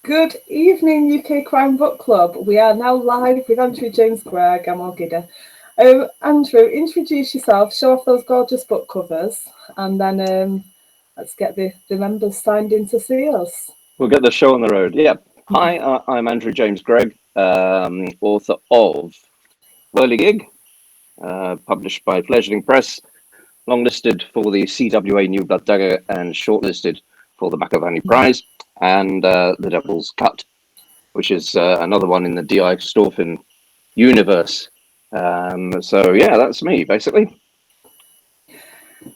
Good evening, UK Crime Book Club. We are now live with Andrew James Greig. I'm all giddy. Andrew, introduce yourself, show off those gorgeous book covers, and then let's get the members signed in to see us. We'll get the show on the road. Yeah. Hi, I'm Andrew James Greig, author of Whirligig, published by Fledgling Press, longlisted for the CWA New Blood Dagger and shortlisted for the McIlvanney Prize, and The Devil's Cut, which is another one in the D.I. Storfin universe. So yeah, that's me basically.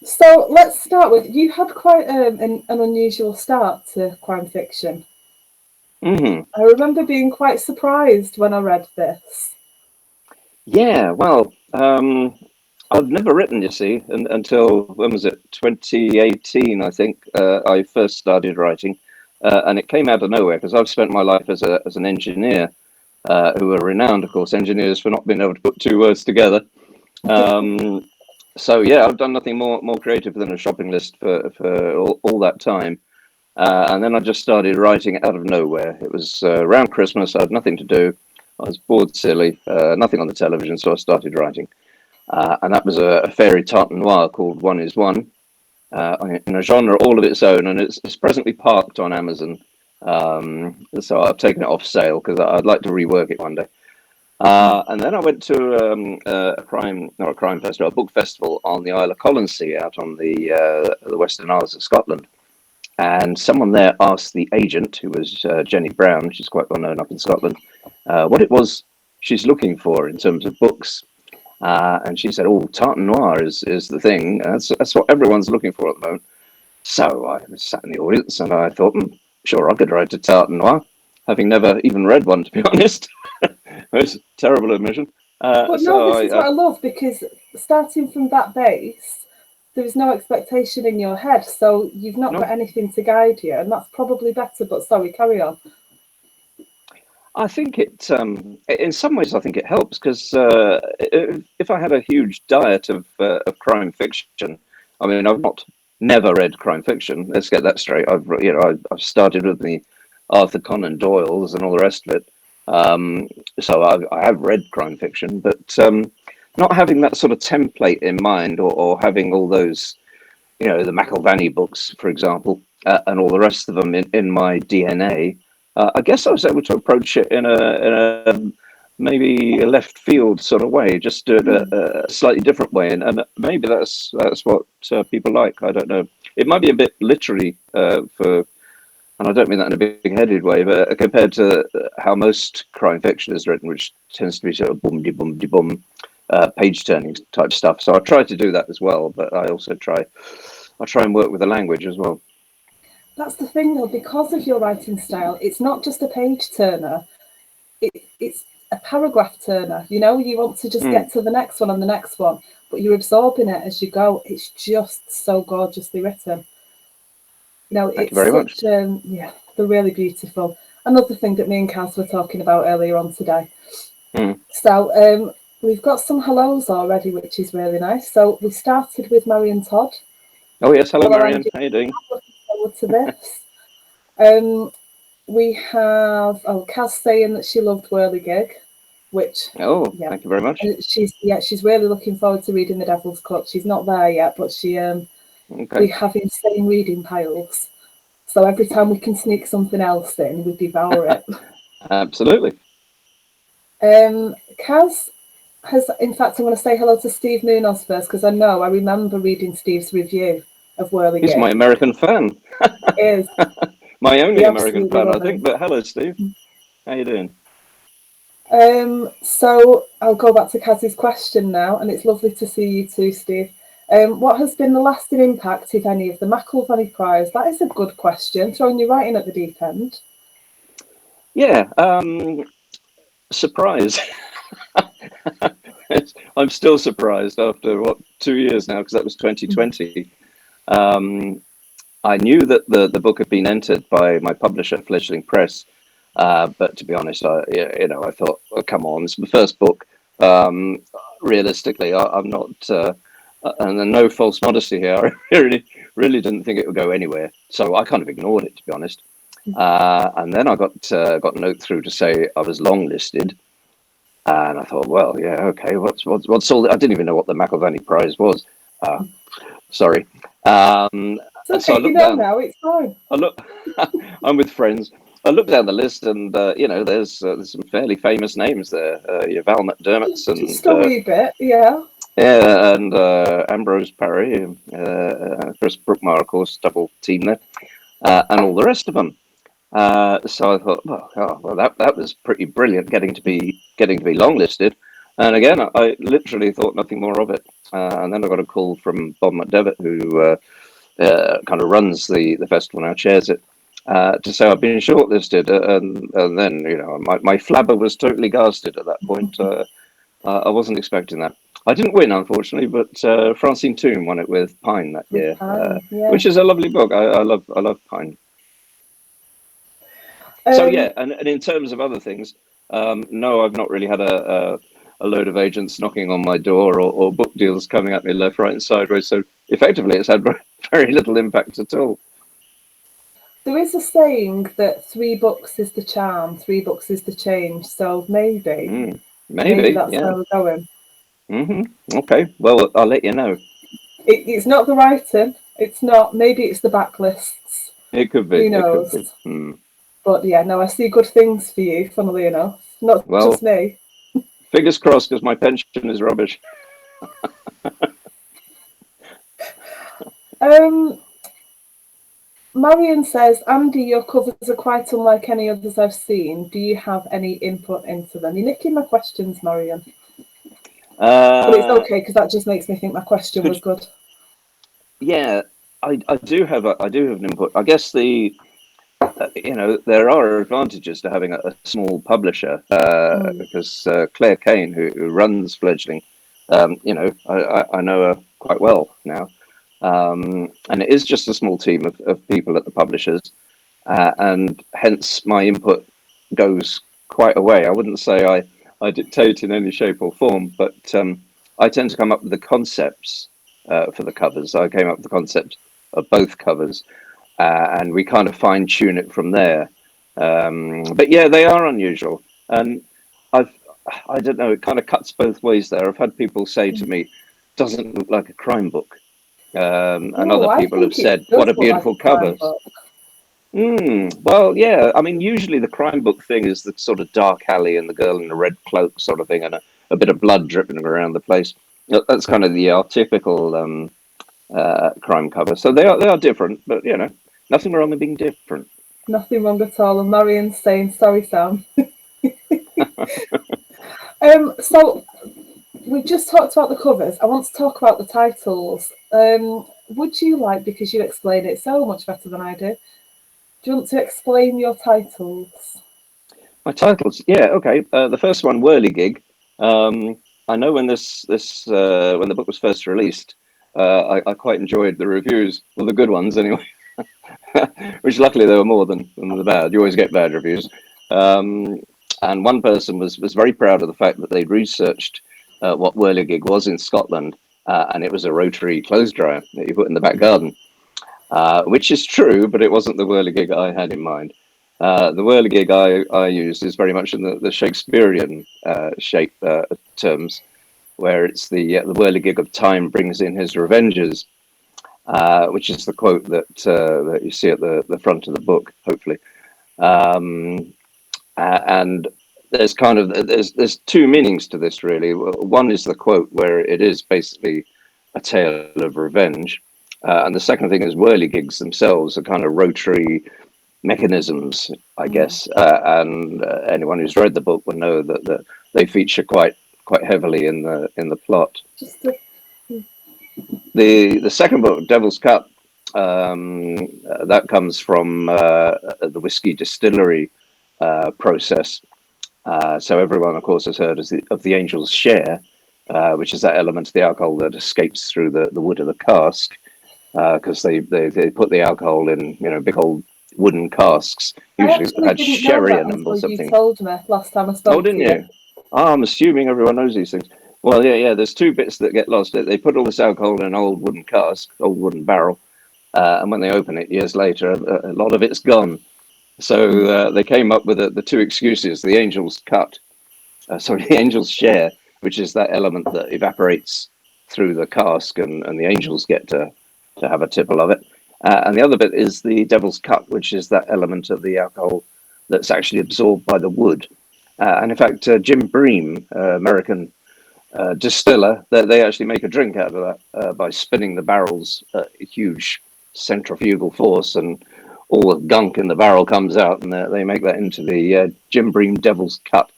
So let's start with, you had quite an unusual start to crime fiction. Mm-hmm. I remember being quite surprised when I read this. Yeah, well, I've never written, you see, until, when was it, 2018, I think, I first started writing, and it came out of nowhere, because I've spent my life as an engineer, who are renowned, of course, engineers for not being able to put two words together. So yeah, I've done nothing more creative than a shopping list for all that time. And then I just started writing out of nowhere. It was around Christmas, I had nothing to do. I was bored silly, nothing on the television, so I started writing. And that was a fairy tarte noir called One is One, in a genre all of its own, and it's presently parked on Amazon. So I've taken it off sale because I'd like to rework it one day. And then I went to a book festival on the Isle of Colonsay out on the Western Isles of Scotland. And someone there asked the agent, who was Jenny Brown, she's quite well known up in Scotland, what it was she's looking for in terms of books. And she said, "Oh, tarte noir is the thing. That's what everyone's looking for at the moment." So I sat in the audience and I thought, sure, I could write a tarte noir, having never even read one, to be honest. It's a terrible admission. But no, this is what I love, because starting from that base, there is no expectation in your head, so you've not got anything to guide you, and that's probably better. But sorry, carry on. I think in some ways, I think it helps, because if I had a huge diet of crime fiction, I mean, I've never read crime fiction. Let's get that straight. I've started with the Arthur Conan Doyles and all the rest of it. So I have read crime fiction, but not having that sort of template in mind, or having all those, the McIlvanney books, for example, and all the rest of them in my DNA. I guess I was able to approach it in a maybe a left field sort of way, just do it a slightly different way, and maybe that's what people like. I don't know. It might be a bit literary and I don't mean that in a big-headed way, but compared to how most crime fiction is written, which tends to be sort of boom-de-boom-de-boom, page-turning type stuff. So I try to do that as well, but I also try and work with the language as well. That's the thing, though, because of your writing style, it's not just a page-turner, it's a paragraph turner. You want to just get to the next one and the next one, but you're absorbing it as you go. It's just so gorgeously written. Thank you very much. Yeah, they're really beautiful. Another thing that me and Kaz were talking about earlier on today. So we've got some hellos already, which is really nice. So we started with Marion Todd. Oh yes, hello Marion. How are you doing? Looking forward to this. We have Kaz saying that she loved Whirligig, which thank you very much. She's really looking forward to reading The Devil's Cut. She's not there yet, but we have insane reading piles. So every time we can sneak something else in, we devour it. Absolutely. Kaz has, in fact, I'm going to say hello to Steve Munoz first, because I remember reading Steve's review of Whirligig. He's my American fan. He is. My only American fan, I think. But hello, Steve. How you doing? So I'll go back to Kaz's question now, and it's lovely to see you too, Steve. What has been the lasting impact, if any, of the McIlvanney Prize? That is a good question, throwing you right in at the deep end. Yeah, surprise. I'm still surprised after 2 years now, because that was 2020. I knew that the book had been entered by my publisher, Fledgling Press, but to be honest, I thought, well, come on, it's my first book. Realistically, I'm not. And then no false modesty here. I really didn't think it would go anywhere. So I kind of ignored it, to be honest. And then I got a note through to say I was longlisted. And I thought, well, yeah, okay. What's all? I didn't even know what the McIlvanney Prize was. Sorry. It's okay, So I you looked know down. now, it's fine. I look. I'm with friends. I looked down the list, and there's some fairly famous names there. Your Val McDermott's Just a wee bit, yeah. and Ambrose Parry, Chris Brookmar, of course, double team there, and all the rest of them. So I thought, well, that was pretty brilliant, getting to be longlisted. And again, I literally thought nothing more of it. And then I got a call from Bob McDevitt, who kind of runs the festival now, chairs it, to say I've been shortlisted. And then, my flabber was totally ghasted at that point. I wasn't expecting that. I didn't win, unfortunately, but Francine Toom won it with Pine that year, Yeah. which is a lovely book. I love Pine. So yeah, and in terms of other things, no, I've not really had a load of agents knocking on my door or book deals coming at me left, right, and sideways. So effectively, it's had very little impact at all. There is a saying that 3 books is the charm, 3 books is the change. So maybe that's yeah. where we're going. Okay, well, I'll let you know. It's not the writing. It's not. Maybe it's the backlists. It could be. Who knows? It could be. But yeah, no, I see good things for you, funnily enough. Not Well, just me. Fingers crossed, because my pension is rubbish. Marion says, Andy, your covers are quite unlike any others I've seen. Do you have any input into them? You're nicking my questions, Marion. But it's okay, because that just makes me think my question was good. Yeah, I do have an input. I guess there are advantages to having a small publisher, because Claire Kane, who runs Fledgling, I know her quite well now, and it is just a small team of people at the publishers, and hence my input goes quite a way. I wouldn't say I dictate in any shape or form, but I tend to come up with the concepts for the covers. I came up with the concept of both covers, and we kind of fine tune it from there. But yeah, they are unusual, and I don't know. It kind of cuts both ways there. I've had people say to me, "Doesn't look like a crime book," and other people have said, "What a beautiful cover." Well, yeah. I mean, usually the crime book thing is the sort of dark alley and the girl in the red cloak sort of thing, and a bit of blood dripping around the place. That's kind of the archetypical crime cover. So they are different, but nothing wrong with being different. Nothing wrong at all. And Marion's saying, sorry, Sam. So we've just talked about the covers. I want to talk about the titles. Would you like, because you explain it so much better than I do, you want to explain your titles? My titles, yeah, okay. The first one, Whirligig. I know when when the book was first released, I quite enjoyed the reviews, well, the good ones anyway. Which luckily there were more than the bad. You always get bad reviews. And one person was very proud of the fact that they'd researched what Whirligig was in Scotland, and it was a rotary clothes dryer that you put in the back garden, which is true, but it wasn't the Whirligig I had in mind. The Whirligig I used is very much in the Shakespearean shape terms, where it's the Whirligig of time brings in his revenges, which is the quote that you see at the front of the book, hopefully. And there's there's 2 meanings to this, really. One is the quote, where it is basically a tale of revenge, and the second thing is whirligigs themselves are kind of rotary mechanisms, I guess. And anyone who's read the book will know that they feature quite heavily in the plot. The second book, Devil's Cup, that comes from the whiskey distillery process. So everyone, of course, has heard of the angel's share, which is that element of the alcohol that escapes through the wood of the cask, because they put the alcohol in big old wooden casks, usually had sherry in them or something. You told me last time I spoke. Oh, didn't you? Oh, I'm assuming everyone knows these things. Well, yeah. There's 2 bits that get lost. They put all this alcohol in an old wooden cask, old wooden barrel, and when they open it years later, a lot of it's gone. So they came up with the two excuses: the angel's cut, the angel's share, which is that element that evaporates through the cask, and the angels get to have a tipple of it. And the other bit is the devil's cut, which is that element of the alcohol that's actually absorbed by the wood. And in fact, Jim Bream, American distiller, they actually make a drink out of that by spinning the barrels at a huge centrifugal force, and all the gunk in the barrel comes out, and they make that into the Jim Bream Devil's Cut,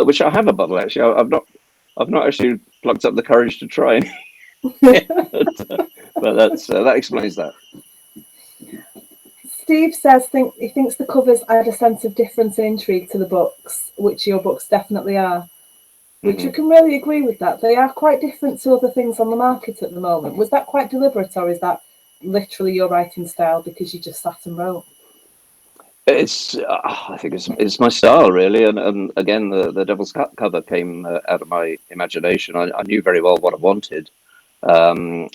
which I have a bottle actually. I've not actually plucked up the courage to try it, but that explains that. Steve says he thinks the covers add a sense of difference and intrigue to the books, which your books definitely are. Which we can really agree with that. They are quite different to other things on the market at the moment. Was that quite deliberate, or is that literally your writing style because you just sat and wrote? I think it's my style really, and again the Devil's Cut cover came out of my imagination. I knew very well what I wanted, and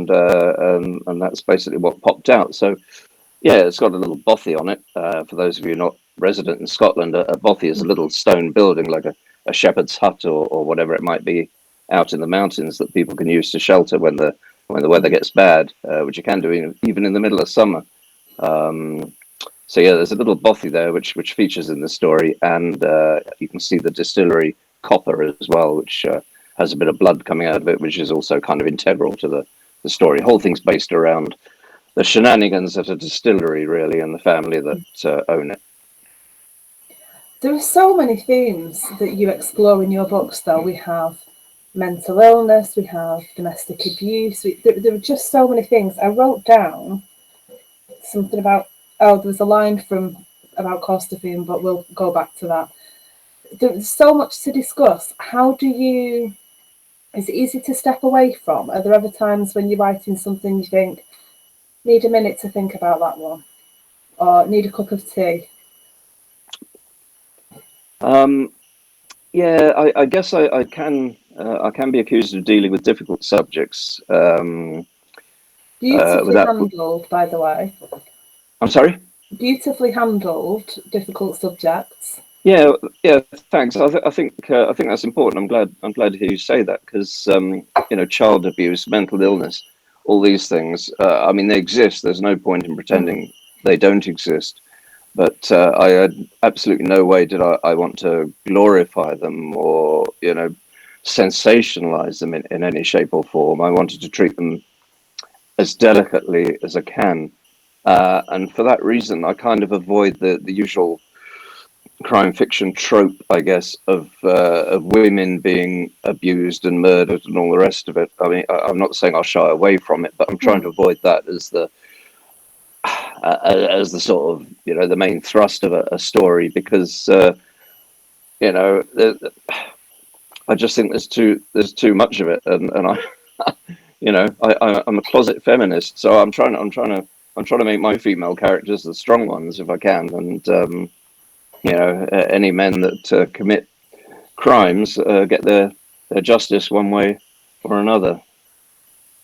that's basically what popped out. So yeah, it's got a little bothy on it. For those of you not resident in Scotland, a bothy is a little stone building like a shepherd's hut or whatever it might be out in the mountains that people can use to shelter when the weather gets bad, which you can do even in the middle of summer. So yeah, there's a little bothy there which features in the story, and you can see the distillery copper as well, which has a bit of blood coming out of it, which is also kind of integral to the story. The whole thing's based around the shenanigans at a distillery, really, and the family that own it. There are so many themes that you explore in your books, though. We have mental illness, we have domestic abuse. There are just so many things. I wrote down something about, there was a line about Costafium, but we'll go back to that. There's so much to discuss. Is it easy to step away from? Are there ever times when you're writing something you think, need a minute to think about that one, or need a cup of tea? Yeah, I guess I can be accused of dealing with difficult subjects. Beautifully handled, by the way. I'm sorry? Beautifully handled difficult subjects. Yeah, thanks. I think that's important. I'm glad to hear you say that, because child abuse, mental illness, all these things. I mean, they exist. There's no point in pretending they don't exist. But I had absolutely no way did I want to glorify them or sensationalize them in any shape or form. I wanted to treat them as delicately as I can, and for that reason, I kind of avoid the usual crime fiction trope, I guess, of women being abused and murdered and all the rest of it. I mean, I'm not saying I'll shy away from it, but I'm trying to avoid that as the sort of the main thrust of a story, because I just think there's too much of it, and I I'm a closet feminist, so I'm trying to make my female characters the strong ones if I can, and any men that commit crimes get their justice one way or another.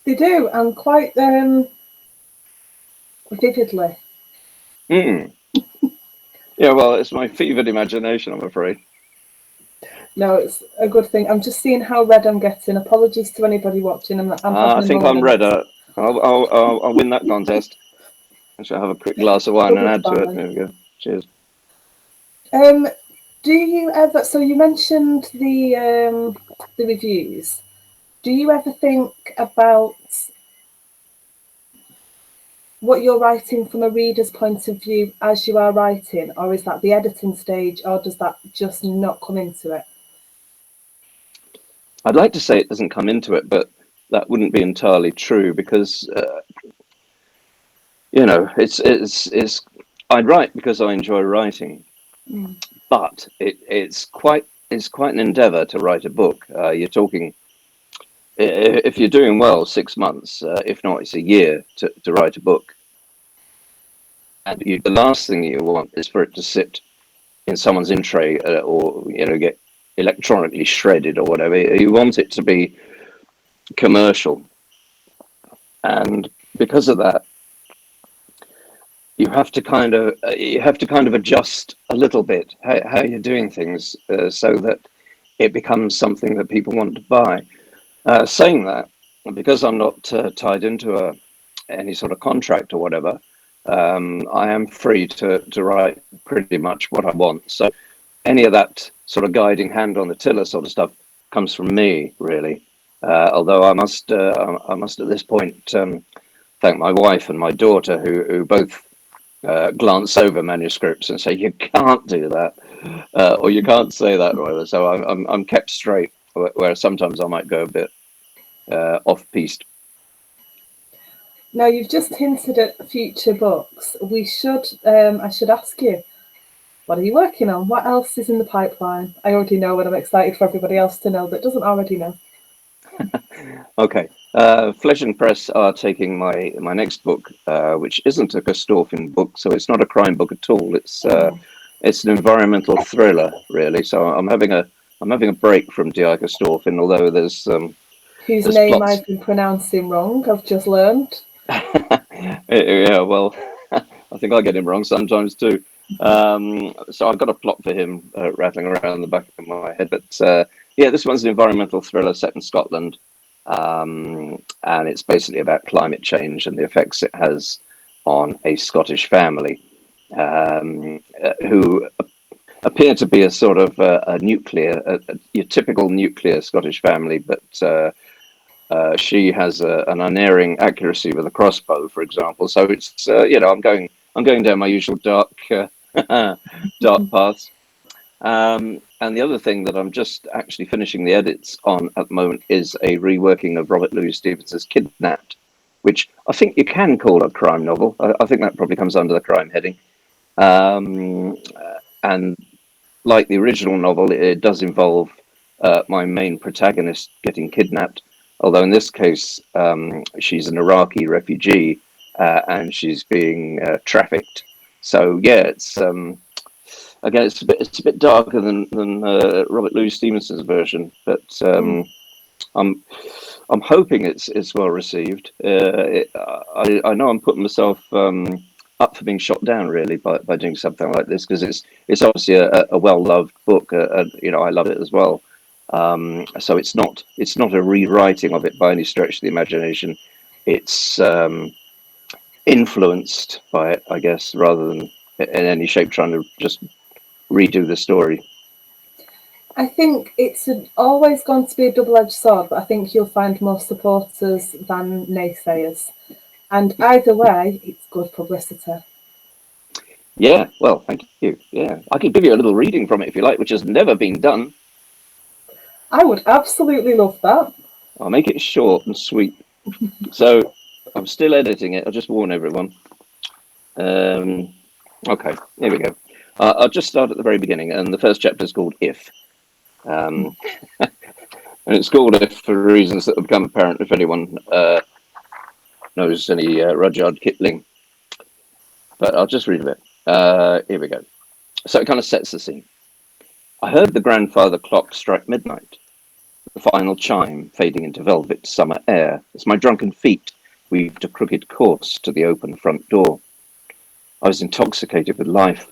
They do, and quite vividly. Yeah, well, it's my fevered imagination, I'm afraid. No, it's a good thing. I'm just seeing how red I'm getting. Apologies to anybody watching. I think I'm red. I'll win that contest. I shall have a quick glass of wine and add to it. There we go. Cheers. Do you ever? So you mentioned the reviews. Do you ever think about what you're writing from a reader's point of view as you are writing, or is that the editing stage, or does that just not come into it? I'd like to say it doesn't come into it, but that wouldn't be entirely true, because it's I write because I enjoy writing, but it's quite an endeavor to write a book. You're talking, if you're doing well, 6 months, if not it's a year to write a book. And the last thing you want is for it to sit in someone's in tray or get electronically shredded or whatever. You want it to be commercial, and because of that, you have to kind of adjust a little bit how you're doing things, so that it becomes something that people want to buy. Saying that, because I'm not tied into any sort of contract or whatever, I am free to write pretty much what I want. So any of that sort of guiding hand on the tiller sort of stuff comes from me, really. Although I must at this point thank my wife and my daughter, who both glance over manuscripts and say you can't do that, or you can't say that, rather. So I'm kept straight, where sometimes I might go a bit off piste. Now, you've just hinted at future books. I should ask you, what are you working on? What else is in the pipeline? I already know, and I'm excited for everybody else to know that doesn't already know. Okay. Flesh and Press are taking my next book, which isn't a Gestorfin book, so it's not a crime book at all. It's an environmental thriller, really. So I'm having a break from D.I. Gestorfin, although Whose there's name plots. I've been pronouncing wrong, I've just learned. Yeah, well, I think I get him wrong sometimes too. So I've got a plot for him rattling around the back of my head. But yeah, this one's an environmental thriller set in Scotland. And it's basically about climate change and the effects it has on a Scottish family, who appear to be a sort of your typical nuclear Scottish family, but she has an unerring accuracy with a crossbow, for example. So it's I'm going down my usual dark dark paths. And the other thing that I'm just actually finishing the edits on at the moment is a reworking of Robert Louis Stevenson's Kidnapped, which I think you can call a crime novel. I think that probably comes under the crime heading. And like the original novel, it does involve my main protagonist getting kidnapped, although in this case, she's an Iraqi refugee, and she's being trafficked. So yeah, it's again, it's a bit darker than Robert Louis Stevenson's version, but I'm I'm hoping it's well received. I know I'm putting myself up for being shot down, really, by doing something like this, because it's obviously a well loved book, and I love it as well. So it's not a rewriting of it by any stretch of the imagination. It's influenced by it, I guess, rather than in any shape trying to just redo the story. I think always going to be a double-edged sword, but I think you'll find more supporters than naysayers. And either way, it's good publicity. Yeah, well, thank you. Yeah, I could give you a little reading from it if you like, which has never been done. I would absolutely love that. I'll make it short and sweet. So I'm still editing it. I'll just warn everyone. Okay, here we go. I'll just start at the very beginning, and the first chapter is called If. And it's called If for reasons that will become apparent if anyone knows any Rudyard Kipling. But I'll just read a bit. Here we go. So it kind of sets the scene. I heard the grandfather clock strike midnight, the final chime fading into velvet summer air as my drunken feet weaved a crooked course to the open front door. I was intoxicated with life,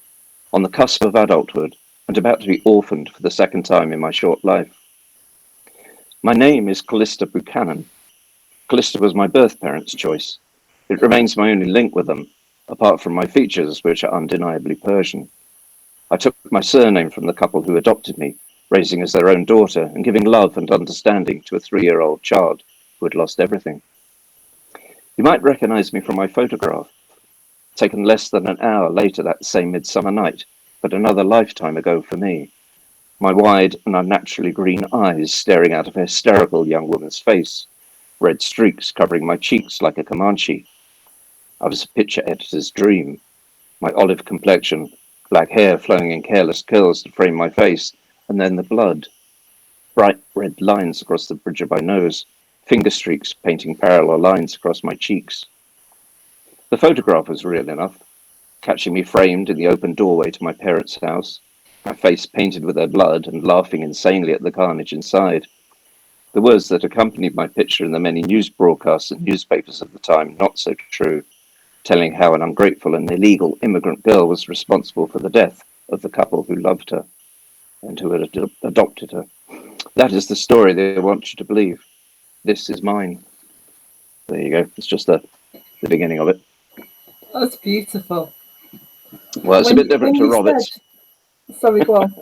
on the cusp of adulthood, and about to be orphaned for the second time in my short life. My name is Callista Buchanan. Callista was my birth parents' choice. It remains my only link with them, apart from my features, which are undeniably Persian. I took my surname from the couple who adopted me, raising as their own daughter and giving love and understanding to a 3-year-old child who had lost everything. You might recognize me from my photograph, taken less than an hour later that same midsummer night, but another lifetime ago for me. My wide and unnaturally green eyes staring out of a hysterical young woman's face, red streaks covering my cheeks like a Comanche. I was a picture editor's dream. My olive complexion, black hair flowing in careless curls to frame my face, and then the blood. Bright red lines across the bridge of my nose, finger streaks painting parallel lines across my cheeks. The photograph was real enough, catching me framed in the open doorway to my parents' house, my face painted with their blood and laughing insanely at the carnage inside. The words that accompanied my picture in the many news broadcasts and newspapers of the time, not so true. telling how an ungrateful and illegal immigrant girl was responsible for the death of the couple who loved her and who had adopted her. That is the story they want you to believe. This is mine. There you go. It's just the beginning of it. That's beautiful. Well, it's a bit different to Robert's. Sorry, go on.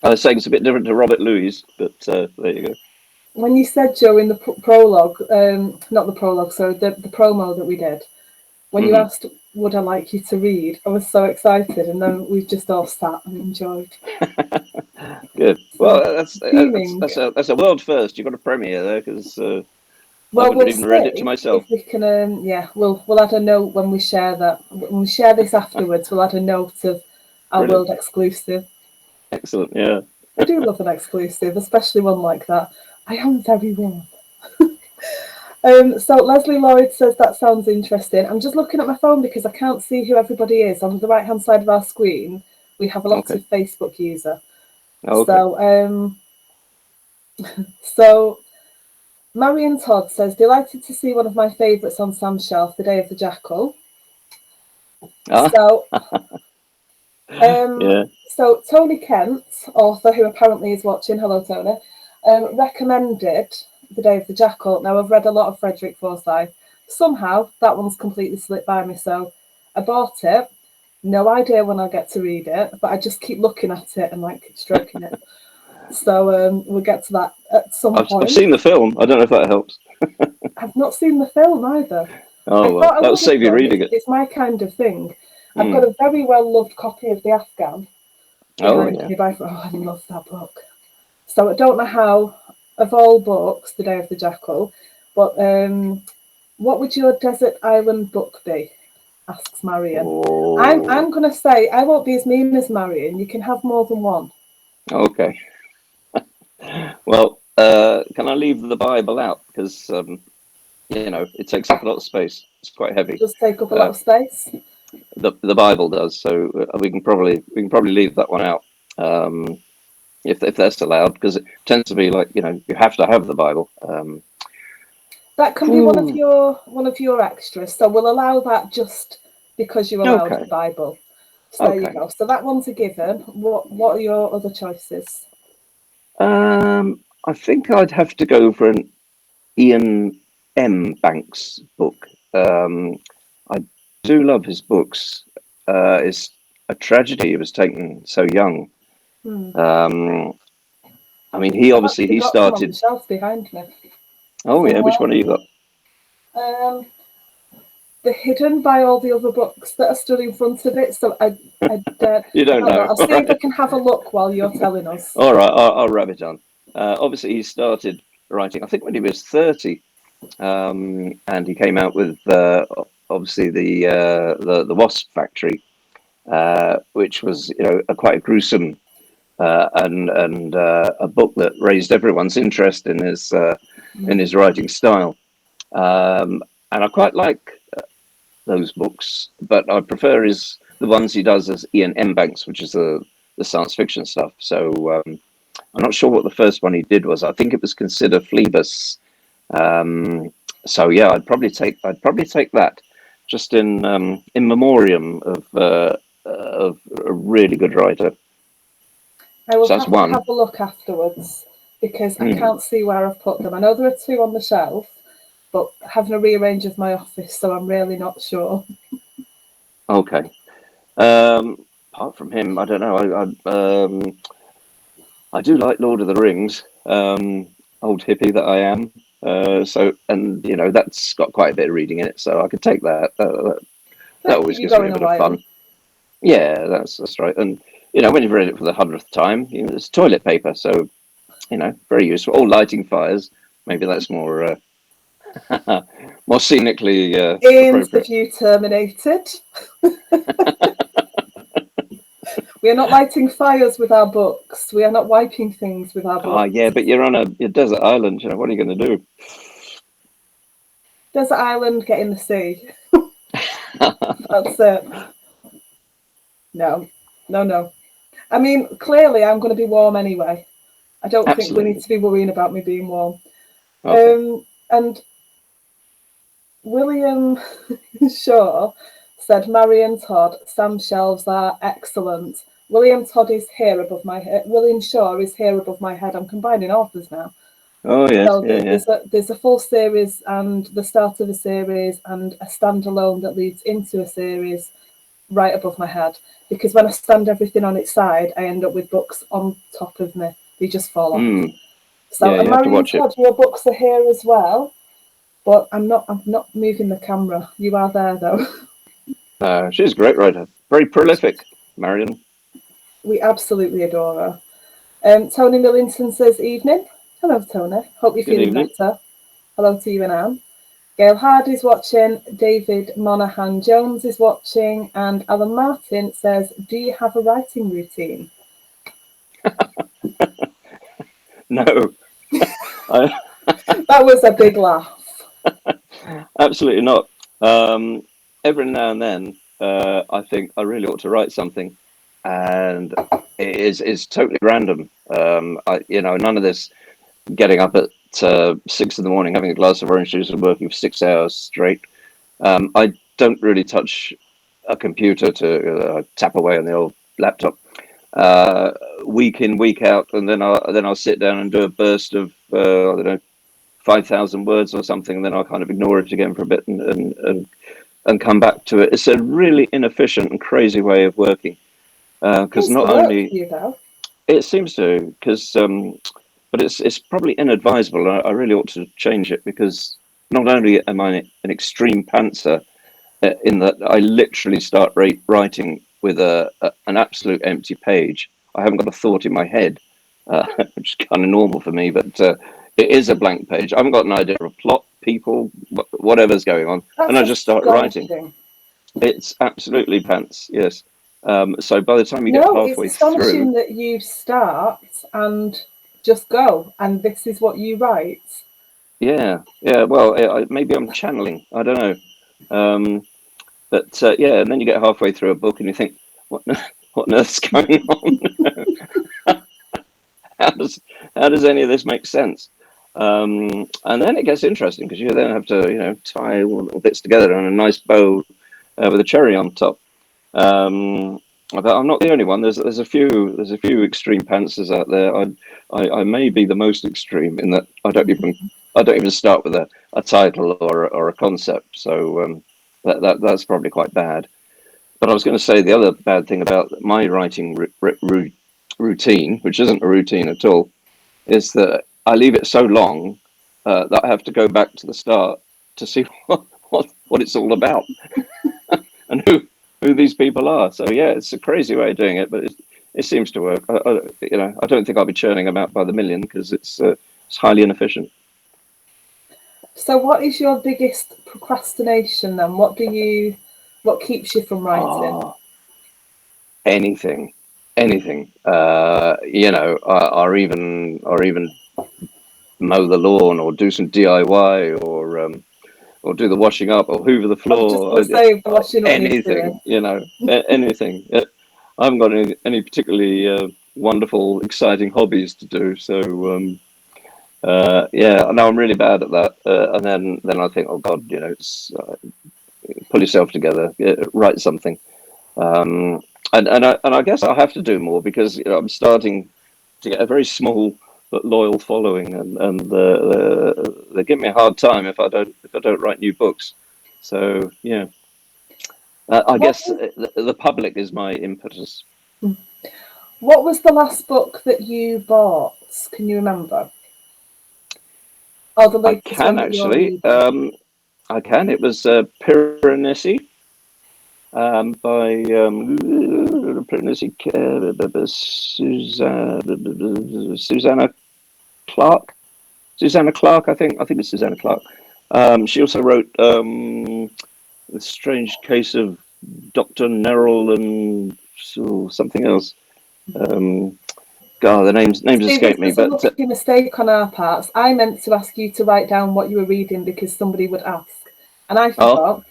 I was saying it's a bit different to Robert Louis, but there you go. When you said, Joe, in the prologue, not the prologue, sorry, the promo that we did, when you asked, would I like you to read, I was so excited, and then we've just all sat and enjoyed. Good. Well, that's a world first. You've got a premiere there, because I wouldn't even read it to myself. If we can, we'll add a note when we share that. When we share this afterwards, we'll add a note of our world exclusive. Excellent, yeah. I do love an exclusive, especially one like that. I am very warm. So Leslie Lloyd says that sounds interesting. I'm just looking at my phone because I can't see who everybody is. On the right-hand side of our screen, we have a lot of Facebook user. Okay. So Marion Todd says, delighted to see one of my favourites on Sam's shelf, The Day of the Jackal. So, so Tony Kent, author who apparently is watching, hello Tony, recommended The Day of the Jackal. Now, I've read a lot of Frederick Forsyth. Somehow, that one's completely slipped by me, so I bought it. No idea when I'll get to read it, but I just keep looking at it and like stroking it. So we'll get to that at some point. I've seen the film. I don't know if that helps. I've not seen the film either. Oh, well, that'll save you reading it. It's my kind of thing. I've got a very well-loved copy of The Afghan. I love that book. So I don't know how, of all books, The Day of the Jackal, but what would your desert island book be? Asks Marion. Oh. I'm going to say I won't be as mean as Marion. You can have more than one. Okay. Well, can I leave the Bible out? Because, it takes up a lot of space. It's quite heavy. It does take up a lot of space. The Bible does, so we can probably leave that one out, if that's allowed, because it tends to be like, you have to have the Bible. That can be one of your extras, so we'll allow that just because you're allowed the Bible. So there you go. So that one's a given. What are your other choices? I think I'd have to go for an Ian M. Banks book. I do love his books. It's a tragedy he was taken so young. I mean, he started. On the shelf behind me. Oh yeah, which one have you got? They're hidden by all the other books that are stood in front of it, so I you don't know. I'll see if I can have a look while you're telling us. All right, I'll wrap it on. Obviously, he started writing, I think, when he was 30, and he came out with obviously the Wasp Factory, which was quite a gruesome and a book that raised everyone's interest in his writing style, and I quite like those books, but I prefer the ones he does as Ian M. Banks, which is the science fiction stuff. So I'm not sure what the first one he did was. I think it was Consider Phlebas. So yeah, I'd probably take that, just in memoriam of a really good writer. I will have a look afterwards, because I can't see where I've put them. I know there are two on the shelf, but having a rearrange of my office, so I'm really not sure. Okay. Apart from him, I don't know. I do like Lord of the Rings, old hippie that I am. That's got quite a bit of reading in it, so I could take that. That always gives me a bit of fun. Yeah, that's right. And when you've read it for the 100th time, it's toilet paper, so very useful. Or lighting fires. Maybe that's more more scenically Interview terminated. We are not lighting fires with our books. We are not wiping things with our books. Yeah, but you're on a desert island. What are you going to do? Desert island, get in the sea. That's it. No. I mean, clearly I'm going to be warm anyway. I don't think we need to be worrying about me being warm. Okay. And William Shaw said, Marion Todd, Sam shelves are excellent. William Todd is here above my head. William Shaw is here above my head. I'm combining authors now. Oh yes, So yeah. there's a full series and the start of a series and a standalone that leads into a series right above my head. Because when I stand everything on its side, I end up with books on top of me. They just fall off. So, Yeah, and you have to Marion watch it. Todd, your books are here as well. But I'm not moving the camera. You are there though. She's a great writer, very prolific, Marion. We absolutely adore her. Tony Millington says, evening. Hello, Tony. Hope you're Good feeling evening. better. Hello to you and Anne. Gail Hardy's watching. David Monaghan Jones is watching. And Alan Martin says, do you have a writing routine? No. That was a big laugh. Absolutely not. Every now and then, I think I really ought to write something, and it's totally random. None of this getting up at 6 in the morning, having a glass of orange juice, and working for 6 hours straight. I don't really touch a computer to tap away on the old laptop week in, week out, and then I'll sit down and do a burst of I don't know, 5,000 words or something, and then I'll kind of ignore it again for a bit and come back to it. It's a really inefficient and crazy way of working because not only you though. It seems to, but it's probably inadvisable. I really ought to change it because not only am I an extreme pantser in that I literally start writing with an absolute empty page. I haven't got a thought in my head, which is kind of normal for me, but it is a blank page. I haven't got an idea of a plot, people, whatever's going on, and I just start writing. It's absolutely pants, yes. So by the time you get halfway it's astonishing through, that you start and just go, and this is what you write. yeah. Well, maybe I'm channeling. I don't know. But yeah, and then you get halfway through a book and you think, what on earth's going on? how does any of this make sense? And then it gets interesting because you then have to tie all the little bits together on a nice bow with a cherry on top. But I'm not the only one. There's a few extreme pantsers out there. I may be the most extreme in that I don't even start with a title or a concept. So that's probably quite bad. But I was going to say the other bad thing about my writing routine, which isn't a routine at all, is that I leave it so long that I have to go back to the start to see what it's all about and who these people are. So yeah, it's a crazy way of doing it, but it seems to work. I don't think I'll be churning them out by the million because it's highly inefficient. So, what is your biggest procrastination then? What keeps you from writing? Anything, or even mow the lawn or do some DIY or do the washing up or hoover the floor. Anything, anything. I haven't got any particularly wonderful, exciting hobbies to do. So yeah, no, I'm really bad at that. And then I think, oh God, it's pull yourself together, write something. And I guess I'll have to do more because I'm starting to get a very small but loyal following, and they give me a hard time if I don't write new books. So yeah, I guess the public is my impetus. What was the last book that you bought? Can you remember? Or the latest I can one that you're actually. reading? I can. It was Piranha by Susanna Clark. Susanna Clark, I think it's Susanna Clark. She also wrote The Strange Case of Dr. Neril and something else. God, the names escape me. But there's a mistake on our parts. I meant to ask you to write down what you were reading because somebody would ask, and I forgot.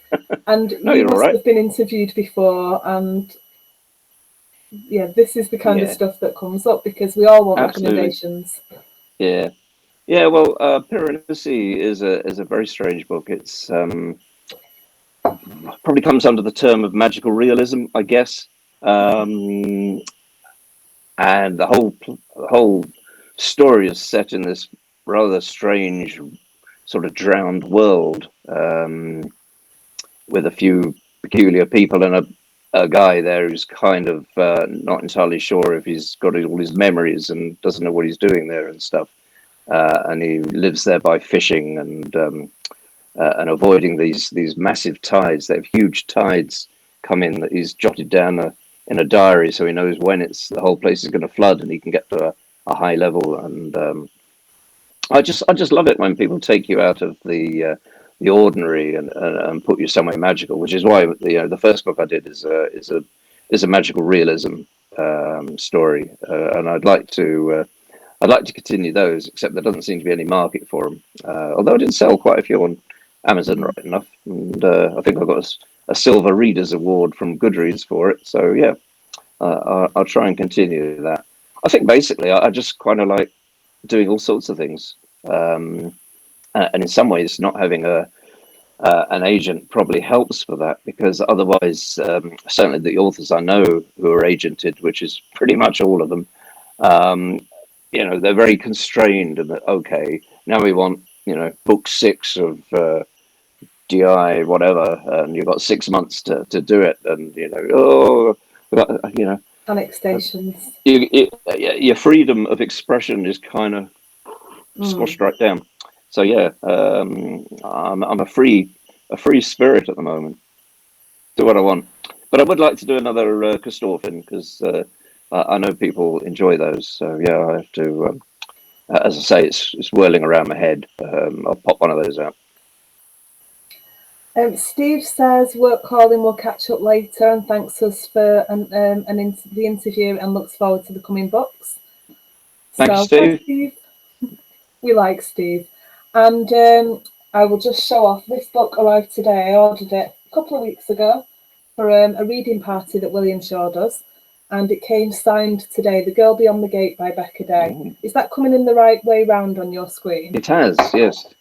And no, you must right. have been interviewed before, and yeah, this is the kind of stuff that comes up because we all want recommendations. Yeah. Yeah, well, Piranha is a very strange book. It's probably comes under the term of magical realism, I guess. Um, and the whole story is set in this rather strange, sort of drowned world, with a few peculiar people and a guy there who's kind of not entirely sure if he's got all his memories and doesn't know what he's doing there and stuff. And he lives there by fishing and avoiding these massive tides. They have huge tides come in that he's jotted down in a diary, so he knows when it's the whole place is going to flood, and he can get to a high level. And I just love it when people take you out of the ordinary and put you somewhere magical, which is why the first book I did is a magical realism story, and I'd like to continue those, except there doesn't seem to be any market for them. Although I did sell quite a few on Amazon, Mm. right enough, and I think I got a silver readers award from Goodreads for it. So yeah, I'll try and continue that. I think basically I just kind of like doing all sorts of things, um, and in some ways, not having a an agent probably helps for that, because otherwise, certainly the authors I know who are agented, which is pretty much all of them, um, they're very constrained, and that okay, now we want book six of GI whatever, and you've got 6 months to do it, and you know Panic stations. your freedom of expression is kind of Mm. squashed right down. So yeah, I'm a free spirit at the moment. Do what I want, but I would like to do another Christophany, because I know people enjoy those. So yeah, I have to. As I say, it's whirling around my head. I'll pop one of those out. Steve says work calling will catch up later and thanks us for the interview and looks forward to the coming books. Thanks, So thanks, Steve. Steve. We like Steve. And I will just show off. This book arrived today. I ordered it a couple of weeks ago for a reading party that William Shaw does. And it came signed today, The Girl Beyond the Gate by Becca Day. Mm. Is that coming in the right way round on your screen? It has, yes.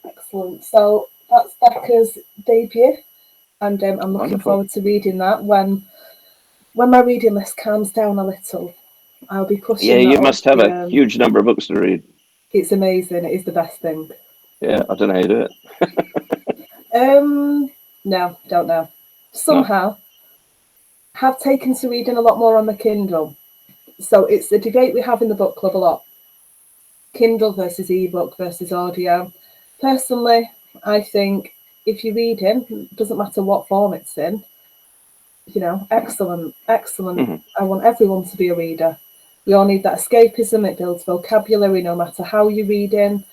Excellent. So that's Becca's debut. And I'm looking Wonderful. forward to reading that when my reading list calms down a little. I'll be Yeah, pushing that you up. must have a huge number of books to read. It's amazing. It is the best thing. Yeah, I don't know how you do it. No, don't know. No. Somehow have taken to reading a lot more on the Kindle. So it's a debate we have in the book club a lot. Kindle versus ebook versus audio. Personally, I think if you're reading, it doesn't matter what form it's in, excellent, excellent. Mm-hmm. I want everyone to be a reader. We all need that escapism. It builds vocabulary no matter how you're reading.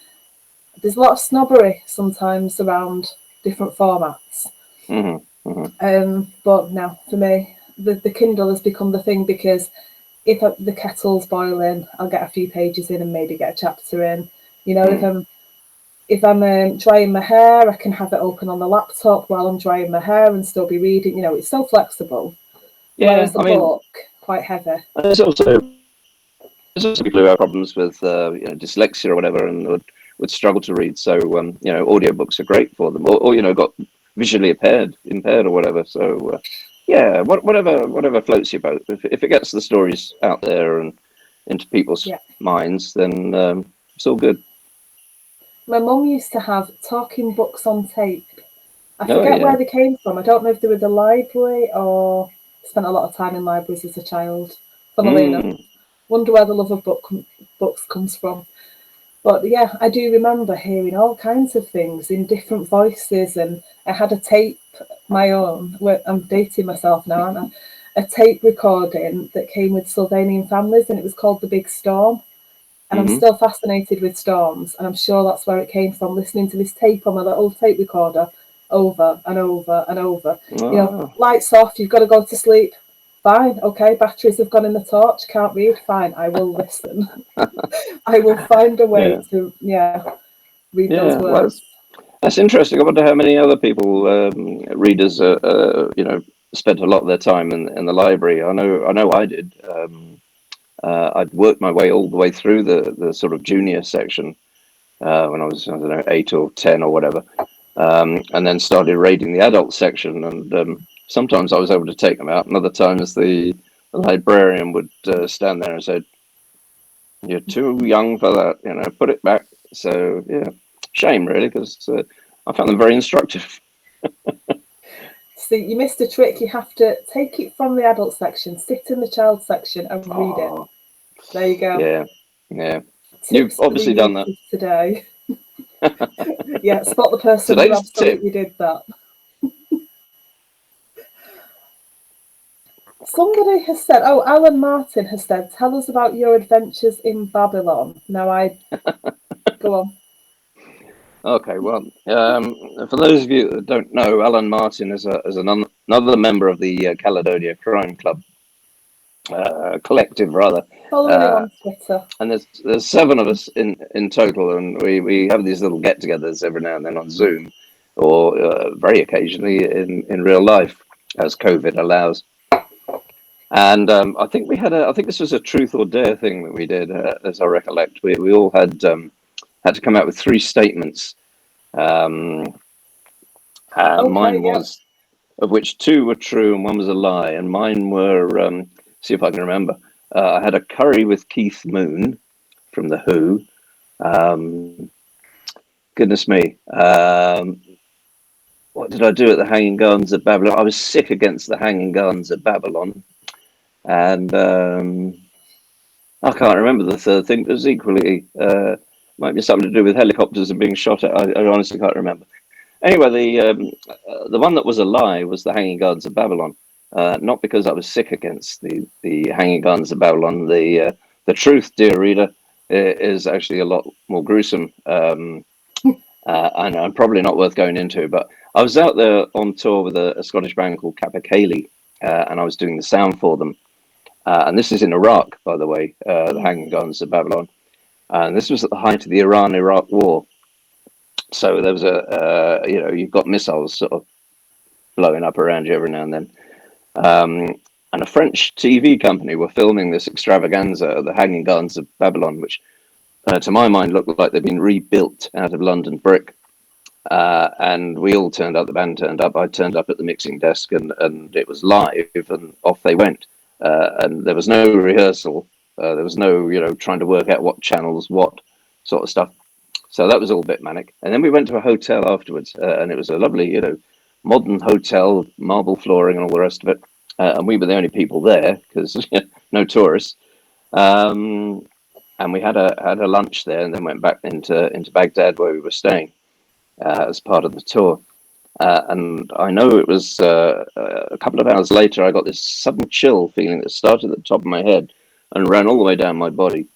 There's a lot of snobbery sometimes around different formats. Mm-hmm. Mm-hmm. But no, for me, the Kindle has become the thing, because if the kettle's boiling, I'll get a few pages in and maybe get a chapter in. If I'm drying my hair, I can have it open on the laptop while I'm drying my hair and still be reading. It's so flexible. Yeah, Whereas the I mean, book, quite heavy. there's also people who have problems with dyslexia or whatever, and would struggle to read. So audiobooks are great for them, or got visually impaired or whatever. So yeah, whatever floats your boat. If it gets the stories out there and into people's Yeah. minds, then it's all good. My mum used to have talking books on tape. I Oh forget yeah. where they came from. I don't know if they were the library or spent a lot of time in libraries as a child. Funnily enough, Mm. wonder where the love of books comes from. But yeah, I do remember hearing all kinds of things in different voices, and I had a tape, my own. I'm dating myself now, aren't I? A tape recording that came with Sylvanian families, and it was called The Big Storm. And I'm Hmm. still fascinated with storms, and I'm sure that's where it came from. Listening to this tape on my little tape recorder over and over and over. Ah, Lights off. You've got to go to sleep. Fine, okay. Batteries have gone in the torch. Can't read. Fine, I will listen. I will find a way yeah, to read those yeah. Well, words. that's interesting. I wonder how many other people, readers, spent a lot of their time in the library. I know I did. I'd worked my way all the way through the sort of junior section, when I was, I don't know, 8 or 10 or whatever, and then started raiding the adult section. And sometimes I was able to take them out, and other times the librarian would stand there and say, "You're too young for that, you know, put it back." So yeah, shame really, because I found them very instructive. So you missed a trick. You have to take it from the adult section, sit in the child section, and read it. There you go. Yeah, yeah. Tips You've for obviously the done that. today. Yeah, spot the person who Today's absolutely tip. did that. Somebody has said, oh, Alan Martin has said, tell us about your adventures in Babylon. Now go on. Okay, well, for those of you that don't know, Alan Martin is another member of the Caledonia Crime Club collective, rather. Following him on Twitter. And there's 7 of us in total, and we have these little get-togethers every now and then on Zoom, or very occasionally in real life, as COVID allows. And I think I think this was a truth or dare thing that we did, as I recollect. We all had to come out with 3 statements. Okay, mine was, of which 2 were true and 1 was a lie. And mine were, see if I can remember. I had a curry with Keith Moon from The Who. Goodness me. What did I do at the Hanging Gardens at Babylon? I was sick against the Hanging Gardens at Babylon. And I can't remember the third thing. It was equally, might be something to do with helicopters and being shot at. I honestly can't remember. Anyway, the one that was a lie was the Hanging Gardens of Babylon. Not because I was sick against the Hanging Gardens of Babylon. The truth, dear reader, is actually a lot more gruesome, and probably not worth going into. But I was out there on tour with a Scottish band called Capercaillie, and I was doing the sound for them. And this is in Iraq, by the way, the Hanging Gardens of Babylon. And this was at the height of the Iran-Iraq War. So there was you've got missiles sort of blowing up around you every now and then. And a French TV company were filming this extravaganza, the Hanging Gardens of Babylon, which to my mind looked like they'd been rebuilt out of London brick. And we all turned up, the band turned up, I turned up at the mixing desk, and it was live, and off they went. And there was no rehearsal. There was no, trying to work out what channels, what sort of stuff. So that was all a bit manic. And then we went to a hotel afterwards, and it was a lovely, modern hotel, marble flooring and all the rest of it. And we were the only people there because no tourists. And we had a lunch there, and then went back into Baghdad where we were staying as part of the tour. And I know it was a couple of hours later, I got this sudden chill feeling that started at the top of my head and ran all the way down my body.